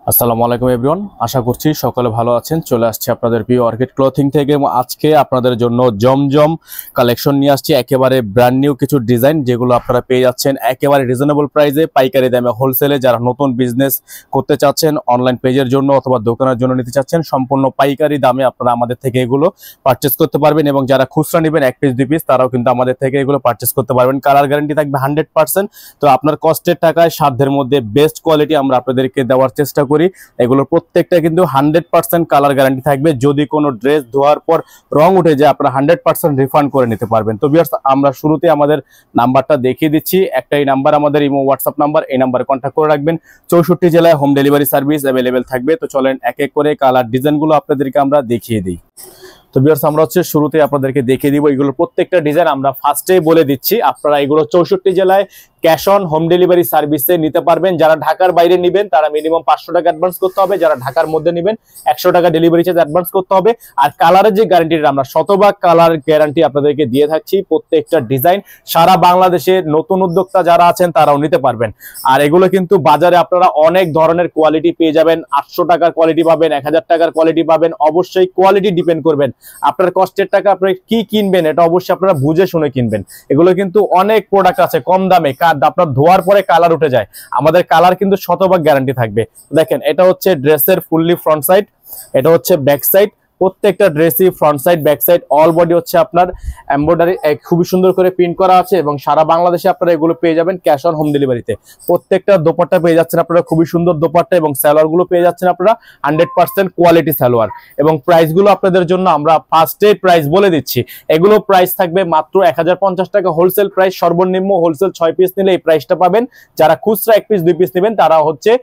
আসসালামু আলাইকুম এভরিওয়ান, আশা করছি সকলে ভালো আছেন। চলে আসছে আপনাদের প্রিয় অর্কিড ক্লথিং থেকে এবং আজকে আপনাদের জন্য জমজম কালেকশন নিয়ে আসছি। একেবারে ব্র্যান্ড নিউ কিছু ডিজাইন যেগুলো আপনারা পেয়ে যাচ্ছেন একেবারে রিজনেবল প্রাইসে, পাইকারি দামে, হোলসেলে। যারা নতুন বিজনেস করতে চাচ্ছেন, অনলাইন পেজের জন্য অথবা দোকানের জন্য নিতে চাচ্ছেন, সম্পূর্ণ পাইকারি দামে আপনারা আমাদের থেকে এগুলো পারচেস করতে পারবেন। এবং যারা খুচরা নেবেন 1 পিস 2 পিস, তারাও কিন্তু আমাদের থেকে এগুলো পারচেস করতে পারবেন। কালার গ্যারান্টি থাকবে 100%। তো আপনার কষ্টের টাকায় সাধ্যের মধ্যে বেস্ট কোয়ালিটি আমরা আপনাদেরকে দেওয়ার চেষ্টা করি। এগুলোর প্রত্যেকটা কিন্তু 100% কালার গ্যারান্টি থাকবে। যদি কোনো ড্রেস ধোয়ার পর রং উঠে যায়, আপনারা 100% রিফান্ড করে নিতে পারবেন। তো ভিউয়ার্স, আমরা শুরুতে আমাদের নাম্বারটা দেখিয়ে দিচ্ছি। একটাই নাম্বার আমাদের ইমো হোয়াটসঅ্যাপ নাম্বার, এই নাম্বারে কন্ট্যাক্ট করে রাখবেন। 64 জেলায় হোম ডেলিভারি সার্ভিস অ্যাভেলেবেল থাকবে। তো চলেন এক এক করে কালার ডিজাইনগুলো আপনাদেরকে আমরা দেখিয়ে দিই। তো ভিউয়ার্স, আমরা শুরুতে আপনাদেরকে দেখিয়ে দিব এগুলোর প্রত্যেকটা ডিজাইন। আমরা ফার্স্টেই বলে দিচ্ছি, আপনারা এগুলো 64 জেলায় ক্যাশ অন হোম ডেলিভারি সার্ভিসে নিতে পারবেন। যারা ঢাকার বাইরে নেবেন তারা মিনিমাম 500 টাকা অ্যাডভান্স করতে হবে। যারা ঢাকার মধ্যে নেবেন 100 টাকা ডেলিভারি চার্জ অ্যাডভান্স করতে হবে। আর কালারের যে গ্যারান্টিটা, আমরা শতভাগ কালার গ্যারান্টি আপনাদেরকে দিয়ে থাকছি। প্রত্যেকটা ডিজাইন সারা বাংলাদেশে নতুন উদ্যোক্তা যারা আছেন তারাও নিতে পারবেন। আর এগুলো কিন্তু বাজারে আপনারা অনেক ধরনের কোয়ালিটি পেয়ে যাবেন। 800 টাকার কোয়ালিটি পাবেন, 1000 টাকার কোয়ালিটি পাবেন। অবশ্যই কোয়ালিটি ডিপেন্ড করবেন, আপনার কষ্টের টাকা আপনি কি কিনবেন এটা অবশ্যই আপনারা বুঝে শুনে কিনবেন। এগুলো কিন্তু অনেক প্রোডাক্ট আছে কম দামে, আপনার ধোয়ার পরে কালার উঠে যায়। আমাদের কালার কিন্তু শতভাগ গ্যারান্টি থাকবে। দেখেন, এটা হচ্ছে ড্রেসের ফুললি ফ্রন্ট সাইড, এটা হচ্ছে ব্যাক সাইড। প্রত্যেকটা ড্রেসই front side back side all body হচ্ছে আপনার এমব্রয়ডারি খুবই সুন্দর করে প্রিন্ট করা আছে। এবং সারা বাংলাদেশে আপনারা এগুলো পেয়ে যাবেন ক্যাশ অন হোম ডেলিভারিতে। প্রত্যেকটা দোপাট্টা পেয়ে যাচ্ছেন আপনারা খুবই সুন্দর দোপাট্টা, এবং সালোয়ার গুলো পেয়ে যাচ্ছেন আপনারা 100% কোয়ালিটি সালোয়ার। এবং প্রাইস গুলো আপনাদের জন্য আমরা ফার্স্টে প্রাইস বলে দিচ্ছি। এগুলো প্রাইস থাকবে মাত্র 1050 টাকা হোলসেল প্রাইস। সর্বনিম্ন হোলসেল 6 পিস নিলে এই প্রাইসটা পাবেন। যারা খুচরা 1 পিস 2 পিস নেবেন তারা হচ্ছে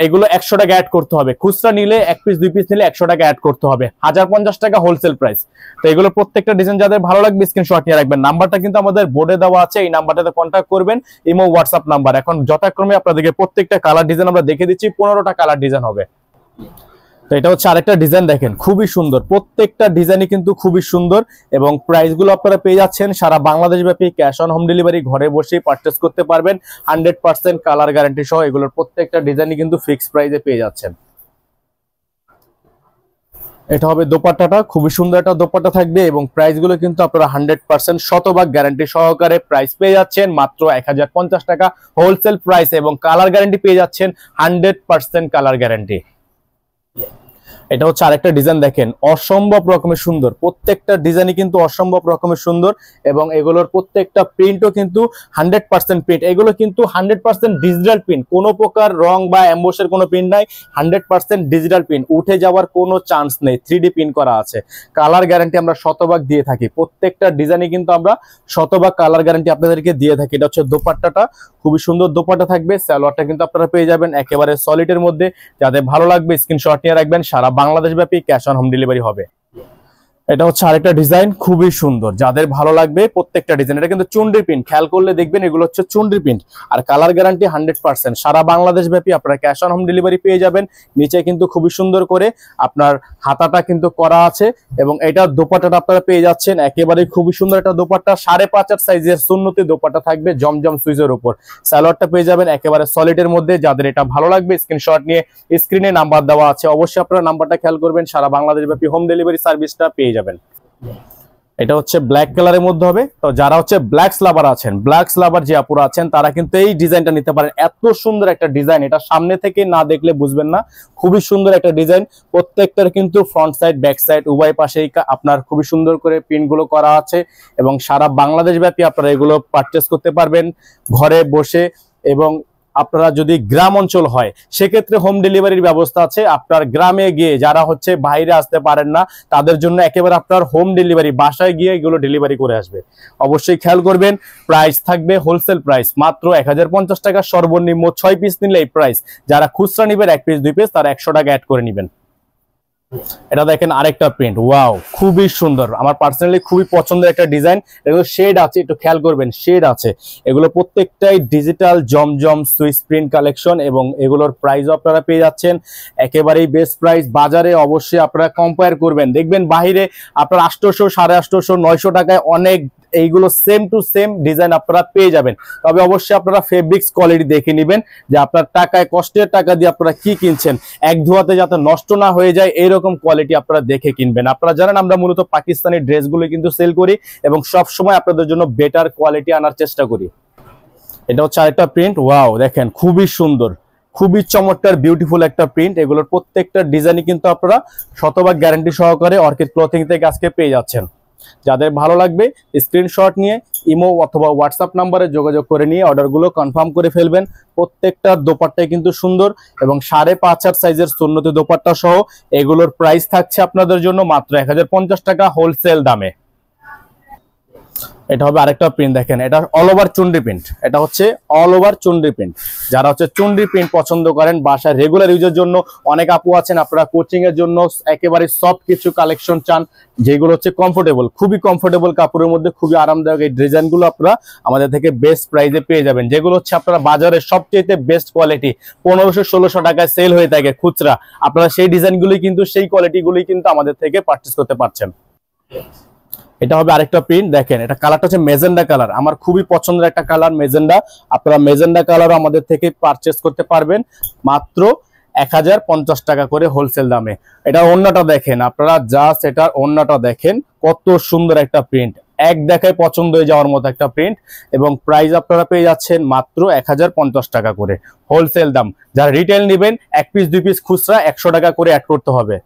এগুলো 100 টাকা অ্যাড করতে হবে। খুচরা নিলে 1 পিস 2 পিস নিলে 100 টাকা অ্যাড করতে হবে। 1050 টাকা হোলসেল প্রাইস। তো এগুলো প্রত্যেকটা ডিজাইন যাদের ভালো লাগবে স্ক্রিনশট নিয়ে রাখবেন। নাম্বারটা কিন্তু আমাদের বোর্ডে দেওয়া আছে, এই নাম্বারটাতে কন্ট্যাক্ট করবেন। Imo WhatsApp number. এখন যথাক্রমে আপনাদেরকে প্রত্যেকটা কালার ডিজাইন আমরা দেখে দিচ্ছি। 15টা কালার ডিজাইন হবে। তো এটা হচ্ছে আরেকটা ডিজাইন, দেখেন খুবই সুন্দর। প্রত্যেকটা ডিজাইনই কিন্তু খুবই সুন্দর। এবং প্রাইসগুলো আপনারা পেয়ে যাচ্ছেন সারা বাংলাদেশ ব্যাপী ক্যাশ অন হোম ডেলিভারি, ঘরে বসেই পারচেস করতে পারবেন 100% কালার গ্যারান্টি সহ। এগুলোর প্রত্যেকটা ডিজাইনই কিন্তু ফিক্সড প্রাইসে পেয়ে যাচ্ছেন। এটা হবে দোপাট্টাটা, খুবই সুন্দর একটা দোপাট্টা থাকবে। এবং প্রাইসগুলো কিন্তু আপনারা 100% শতভাগ গ্যারান্টি সহকারে প্রাইস পেয়ে যাচ্ছেন মাত্র 1050 টাকা হোলসেল প্রাইস। এবং কালার গ্যারান্টি পেয়ে যাচ্ছেন 100% কালার গ্যারান্টি। এটা হচ্ছে আরেকটা ডিজাইন, দেখেন অসম্ভব রকমের সুন্দর। প্রত্যেকটা ডিজাইনই কিন্তু অসম্ভব রকমের সুন্দর। এবং এগুলোর প্রত্যেকটা প্রিন্টও কিন্তু 100% প্রিন্ট। এগুলো কিন্তু 100% ডিজিটাল প্রিন্ট, কোনো প্রকার রং বা এমবোসের কোনো প্রিন্ট নাই। 100% ডিজিটাল প্রিন্ট, উঠে যাওয়ার কোনো চান্স নেই। 3D প্রিন্ট করা আছে। কালার গ্যারান্টি আমরা শতভাগ দিয়ে থাকি। প্রত্যেকটা ডিজাইনে কিন্তু আমরা শতভাগ কালার গ্যারান্টি আপনাদেরকে দিয়ে থাকি। এটা হচ্ছে দোপাট্টাটা, খুবই সুন্দর দোপাট্টা থাকবে। সালোয়ারটা কিন্তু আপনারা পেয়ে যাবেন একেবারে সলিডের মধ্যে। যাদের ভালো লাগবে স্ক্রিনশট নিয়ে রাখবেন। সারা বাংলাদেশ ব্যাপী ক্যাশ অন হোম ডেলিভারি হবে। এটা হচ্ছে আরেকটা ডিজাইন, খুবই সুন্দর। যাদের ভালো লাগবে প্রত্যেকটা ডিজাইন, এটা কিন্তু চুন্ডি প্রিন্ট, খেয়াল করলে দেখবেন এগুলো হচ্ছে চুন্ডি প্রিন্ট। আর কালার গ্যারান্টি 100%। সারা বাংলাদেশ ব্যাপী আপনারা ক্যাশ অন হোম ডেলিভারি পেয়ে যাবেন। নিচে কিন্তু খুবই সুন্দর করে আপনার হাতাটা কিন্তু করা আছে। এবং এটা দোপাট্টাটা আপনারা পেয়ে যাচ্ছেন একেবারে খুবই সুন্দর একটা দোপাট্টা। 5.5 সাইজের সুন্নতি দোপাট্টা থাকবে জমজম সুইজের উপর। সালোয়ারটা পেয়ে যাবেন একেবারে সলিডের মধ্যে। যাদের এটা ভালো লাগবে স্ক্রিনশট নিয়ে, স্ক্রিনে নাম্বার দেওয়া আছে, অবশ্যই আপনারা নাম্বারটা খেয়াল করবেন। সারা বাংলাদেশ ব্যাপী হোম ডেলিভারি সার্ভিসটা পেয়ে যাবেন। এটা হচ্ছে ব্ল্যাক কালারের মধ্যে হবে। তো যারা হচ্ছে ব্ল্যাক স্লাভার আছেন, ব্ল্যাক স্লাভার যে আপুরা আছেন, তারা কিন্তু এই ডিজাইনটা নিতে পারেন। এত সুন্দর একটা ডিজাইন, এটা সামনে থেকে না দেখলে বুঝবেন না। খুবই সুন্দর একটা ডিজাইন। প্রত্যেকটার কিন্তু ফ্রন্ট সাইড ব্যাক সাইড উভয় পাশেই আপনার খুবই সুন্দর করে প্রিন্ট গুলো করা আছে। এবং সারা বাংলাদেশ ব্যাপী আপনারা এগুলো পারচেস করতে পারবেন ঘরে বসে। এবং আপনারা যদি গ্রাম অঞ্চল হয় সেক্ষেত্রে হোম ডেলিভারির ব্যবস্থা আছে। আপনার গ্রামে গিয়ে যারা হচ্ছে বাইরে আসতে পারেন না, তাদের জন্য একেবারে আপনার হোম ডেলিভারি, বাসায় গিয়ে এগুলো ডেলিভারি করে আসবে। অবশ্যই খেয়াল করবেন, প্রাইস থাকবে হোলসেল প্রাইস মাত্র 1050 টাকা। সর্বনিম্ন 6 পিস নিলে এই প্রাইস। যারা খুচরা নিবেন 1 পিস 2 পিস, তারা 100 টাকা অ্যাড করে নেবেন। এটা দেখেন আরেকটা প্রিন্ট, ওয়াও খুবই সুন্দর। আমার পার্সোনালি খুবই পছন্দের একটা ডিজাইন। এগুলো শেড আছে, একটু খেয়াল করবেন, শেড আছে। এগুলো প্রত্যেকটাই ডিজিটাল জমজম সুইস প্রিন্ট কালেকশন। এবং এগুলোর প্রাইসও আপনারা পেয়ে যাচ্ছেন একেবারেই বেস্ট প্রাইস। বাজারে অবশ্যই আপনারা কম্পেয়ার করবেন, দেখবেন বাহিরে আপনার 800, 850, 900 টাকায় অনেক এইগুলো সেম টু সেম ডিজাইন আপনারা পেয়ে যাবেন। তবে অবশ্যই আপনারা ফেব্রিক্স কোয়ালিটি দেখে নেবেন যে আপনার টাকায় কষ্টের টাকা দিয়ে আপনারা কি কিনছেন, এক ধোয়াতে যাতে নষ্ট না হয়ে যায় এইরকম কোয়ালিটি আপনারা দেখে কিনবেন। আপনারা জানেন আমরা মূলত পাকিস্তানি ড্রেসগুলো কিন্তু সেল করি এবং সব সময় আপনাদের জন্য বেটার কোয়ালিটি আনার চেষ্টা করি। এটা হচ্ছে আরেকটা প্রিন্ট, ওয়াও দেখেন খুবই সুন্দর, খুবই চমৎকার বিউটিফুল একটা প্রিন্ট। এগুলোর প্রত্যেকটা ডিজাইনই কিন্তু আপনারা শতভাগ গ্যারান্টি সহকারে অর্কিড ক্লথিং থেকে আজকে পেয়ে যাচ্ছেন। যাদের ভালো লাগবে স্ক্রিনশট নিয়ে ইমো অথবা হোয়াটসঅ্যাপ নাম্বারে যোগাযোগ করে নিয়ে অর্ডারগুলো কনফার্ম করে ফেলবেন। প্রত্যেকটা দোপাট্টাই কিন্তু সুন্দর এবং 5.5 সাইজের সুন্নতি দোপাট্টা সহ এগুলোর প্রাইস থাকছে আপনাদের জন্য মাত্র 1050 টাকা হোলসেল দামে। এটা হবে আরেকটা প্রিন্ট, দেখেন এটা অল ওভার চুনরি প্রিন্ট, এটা হচ্ছে অল ওভার চুনরি প্রিন্ট। যারা হচ্ছে চুনরি প্রিন্ট পছন্দ করেন বাসায় রেগুলার ইউজের জন্য, অনেক আপু আছেন আপনারা কোচিং এর জন্য একেবারে সফট কিছু কালেকশন চান যেগুলো হচ্ছে কমফোর্টেবল, খুবই কমফোর্টেবল কাপড়ের মধ্যে খুবই আরামদায়ক, এই ডিজাইনগুলো আপনারা আমাদের থেকে বেস্ট প্রাইসে পেয়ে যাবেন। যেগুলো হচ্ছে আপনারা বাজারে সবচেয়ে বেস্ট কোয়ালিটি 1500-1600 টাকায় সেল হয়ে থাকে খুচরা, আপনারা সেই ডিজাইনগুলোই কিন্তু সেই কোয়ালিটিগুলোই কিন্তু আমাদের থেকে পারচেজ করতে পারছেন। এটা হবে আরেকটা প্রিন্ট, দেখেন এটা কালারটা হচ্ছে মেজেন্ডা কালার, আমার খুবই পছন্দের একটা কালার মেজেন্ডা। আপনারা মেজেন্ডা কালারও আমাদের থেকে পারচেস করতে পারবেন মাত্র 1050 টাকা করে হোলসেল দামে। এটা ওন্নাটা দেখেন, আপনারা জাস্ট এটার ওন্নাটা দেখেন কত সুন্দর একটা প্রিন্ট, এক দেখায় পছন্দ হয়ে যাওয়ার মতো একটা প্রিন্ট এবং প্রাইস আপনারা পেয়ে যাচ্ছেন মাত্র 1050 টাকা করে হোলসেল দাম। যারা রিটেল নেবেন 1 পিস 2 পিস খুচরা 100 টাকা করে অ্যাড করতে হবে।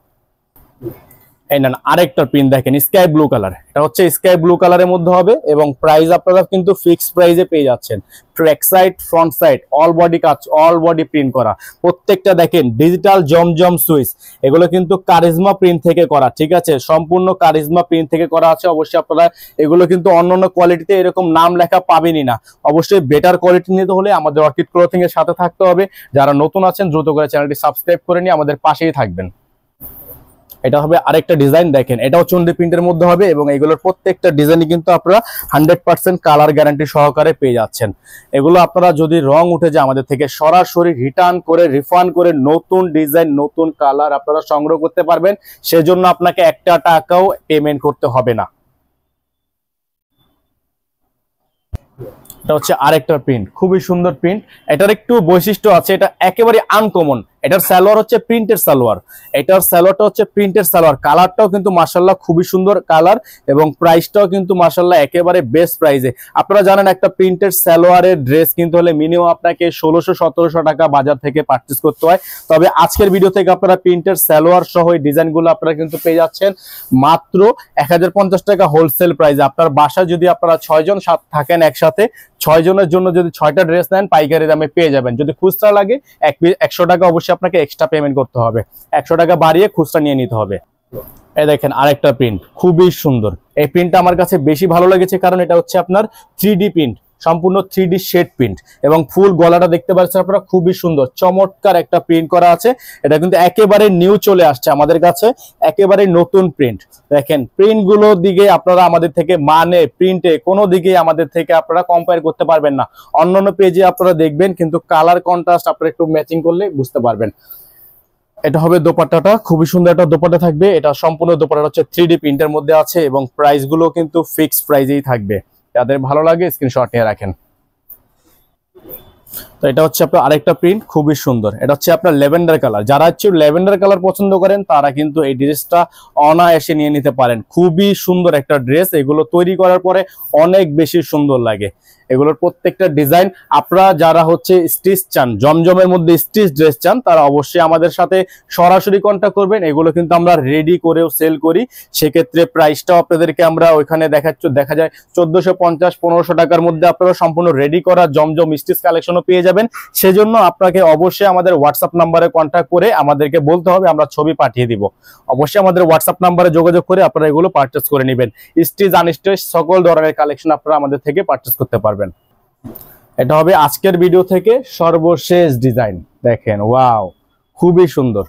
এই না আরেকটা প্রিন্ট দেখেন স্কাই ব্লু কালার, এটা হচ্ছে স্কাই ব্লু কালারের মধ্যে হবে এবং প্রাইস আপনারা কিন্তু ফিক্সড প্রাইসে পেয়ে যাচ্ছেন। Track side front side all body কাজ, অল বডি প্রিন্ট করা, প্রত্যেকটা দেখেন ডিজিটাল জমজম সুইচ, এগুলো কিন্তু কারিজমা প্রিন্ট থেকে করা, ঠিক আছে সম্পূর্ণ কারিজমা প্রিন্ট থেকে করা আছে। অবশ্যই আপনারা এগুলো কিন্তু অন্যান্য কোয়ালিটিতে এরকম নাম লেখা পাবেনই না, অবশ্যই বেটার কোয়ালিটি নিতে হলে আমাদের অর্কিড ক্লথিং এর সাথে থাকতে হবে। যারা নতুন আছেন দ্রুত করে চ্যানেলটি সাবস্ক্রাইব করে নিয়ে আমাদের পাশেই থাকবেন। এটা হবে আরেকটা ডিজাইন, দেখেন এটাও চন্ডি প্রিন্টের মধ্যে হবে এবং এগুলোর প্রত্যেকটা ডিজাইনই কিন্তু আপনারা 100% কালার গ্যারান্টি সহকারে পেয়ে যাচ্ছেন। এগুলো আপনারা যদি রং উঠে যায় আমাদের থেকে সরাসরি রিটার্ন করে রিফান্ড করে নতুন ডিজাইন নতুন কালার আপনারা সংগ্রহ করতে পারবেন, সেজন্য আপনাকে একটা টাকাও পেমেন্ট করতে হবে না। এটা হচ্ছে আরেকটা প্রিন্ট, খুবই সুন্দর প্রিন্ট, এটার একটু বৈশিষ্ট্য আছে, এটা একেবারে আনকমন। এটার সালোয়ার হচ্ছে প্রিন্টের সালোয়ার, এটার সালোয়ারটা হচ্ছে প্রিন্টের সালোয়ার, কালারটাও কিন্তু মাশাআল্লাহ খুবই সুন্দর কালার এবং প্রাইসটাও কিন্তু মাশাআল্লাহ একেবারে বেস্ট প্রাইসে। আপনারা জানেন একটা প্রিন্টের সালোয়ারের ড্রেস কিনতে হলে মিনিমাম আপনাকে 1600-1700 টাকা বাজার থেকে পারচেজ করতে হয়। তবে আজকের ভিডিও থেকে আপনারা প্রিন্টের সালোয়ার সহ এই ডিজাইনগুলো আপনারা কিন্তু পেয়ে যাচ্ছেন মাত্র 1050 টাকা হোলসেল প্রাইসে। আপনার বাসায় যদি আপনারা 6 জন থাকেন একসাথে, 6 জনের জন্য যদি 6টা ড্রেস নেন পাইকারি দামে পেয়ে যাবেন। যদি খুচরা লাগে 100 টাকা অবশ্যই আপনাকে এক্সট্রা পেমেন্ট করতে হবে, 100 টাকা বাড়িয়ে খুচরা নিয়ে নিতে হবে। এই দেখেন আরেকটা প্রিন্ট খুবই সুন্দর, এই প্রিন্টটা আমার কাছে বেশি ভালো লেগেছে কারণ এটা হচ্ছে আপনার 3D প্রিন্ট, সম্পূর্ণ 3D শেড প্রিন্ট এবং ফুল গলাটা দেখতে পাচ্ছেন আপনারা খুবই সুন্দর চমৎকার একটা প্রিন্ট করা আছে। এটা কিন্তু একেবারে নিউ চলে আসছে আমাদের কাছে, একেবারে নতুন প্রিন্ট। দেখেন প্রিন্ট গুলো দিকে আপনারা আমাদের থেকে মানে প্রিন্টে কোনো দিকে আমাদের থেকে আপনারা কম্পেয়ার করতে পারবেন না। অন্যান্য পেজে আপনারা দেখবেন কিন্তু কালার কন্ট্রাস্ট আপনারা একটু ম্যাচিং করলে বুঝতে পারবেন। এটা হবে দোপাট্টাটা, খুবই সুন্দর একটা দোপাট্টা থাকবে, এটা সম্পূর্ণ দোপাট্টা হচ্ছে 3D প্রিন্টের মধ্যে আছে এবং প্রাইস গুলো কিন্তু ফিক্সড প্রাইসেই থাকবে। যাদের ভালো লাগে স্ক্রিনশট নিয়ে রাখেন। তো এটা হচ্ছে আপনার আরেকটা প্রিন্ট খুবই সুন্দর, এটা হচ্ছে আপনার ল্যাভেন্ডার কালার। যারা হচ্ছে ল্যাভেন্ডার কালার পছন্দ করেন তারা কিন্তু এই ড্রেসটা অনায়াসে নিয়ে নিতে পারেন। খুবই সুন্দর একটা ড্রেস, এগুলো তৈরি করার পরে অনেক বেশি সুন্দর লাগে। এগুলোর প্রত্যেকটা ডিজাইন আপনারা যারা হচ্ছে স্টিচ চান, জমজমের মধ্যে স্টিচ ড্রেস চান, তারা অবশ্যই আমাদের সাথে সরাসরি কন্ট্যাক্ট করবেন। এগুলো কিন্তু আমরা রেডি করেও সেল করি, সেক্ষেত্রে প্রাইসটাও আপনাদেরকে আমরা ওইখানে দেখা যায় 1450-1500 টাকার মধ্যে আপনারা সম্পূর্ণ রেডি করা জমজম স্টিচ কালেকশনও পেয়ে যাবেন। সেজন্য আপনাকে অবশ্যই আমাদের হোয়াটসঅ্যাপ নাম্বারে কন্ট্যাক্ট করে আমাদেরকে বলতে হবে, আমরা ছবি পাঠিয়ে দিব। অবশ্যই আমাদের হোয়াটসঅ্যাপ নাম্বারে যোগাযোগ করে আপনারা এগুলো পারচেজ করে নেবেন। স্টিচ আনস্টিচ সকল ধরনের কালেকশন আপনারা আমাদের থেকে পারচেজ করতে পারবেন। এটা হবে আজকের ভিডিও থেকে সর্বশেষ ডিজাইন, দেখেন ওয়াও খুবই সুন্দর,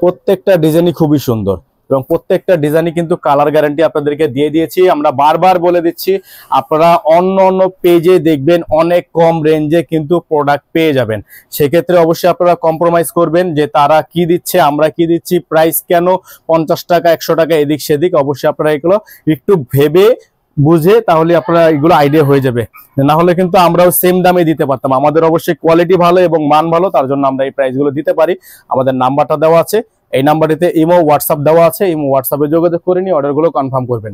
প্রত্যেকটা ডিজাইনই খুবই সুন্দর এবং প্রত্যেকটা ডিজাইনই কিন্তু কালার গ্যারান্টি আপনাদেরকে দিয়ে দিয়েছি। আমরা বারবার বলে দিচ্ছি আপনারা অন্য অন্য পেজে দেখবেন অনেক কম রেঞ্জে কিন্তু প্রোডাক্ট পেয়ে যাবেন, সেক্ষেত্রে অবশ্যই আপনারা কম্প্রোমাইজ করবেন যে তারা কি দিচ্ছে আমরা কি দিচ্ছি, প্রাইস কেন 50 টাকা 100 টাকা এদিক সেদিক। অবশ্যই আপনারা এগুলো একটু ভেবে বুঝে তাহলে আপনারা এগুলো আইডিয়া হয়ে যাবে। না হলে কিন্তু আমরাও সেম দামে দিতে পারতাম। আমাদের অবশ্যই কোয়ালিটি ভালো এবং মান ভালো, তার জন্য আমরা এই প্রাইসগুলো দিতে পারি। আমাদের নাম্বারটা দেওয়া আছে, এই নাম্বারটিতে ইমো হোয়াটসঅ্যাপ দেওয়া আছে, ইমো হোয়াটসঅ্যাপে যোগাযোগ করে নিয়ে অর্ডারগুলো কনফার্ম করবেন।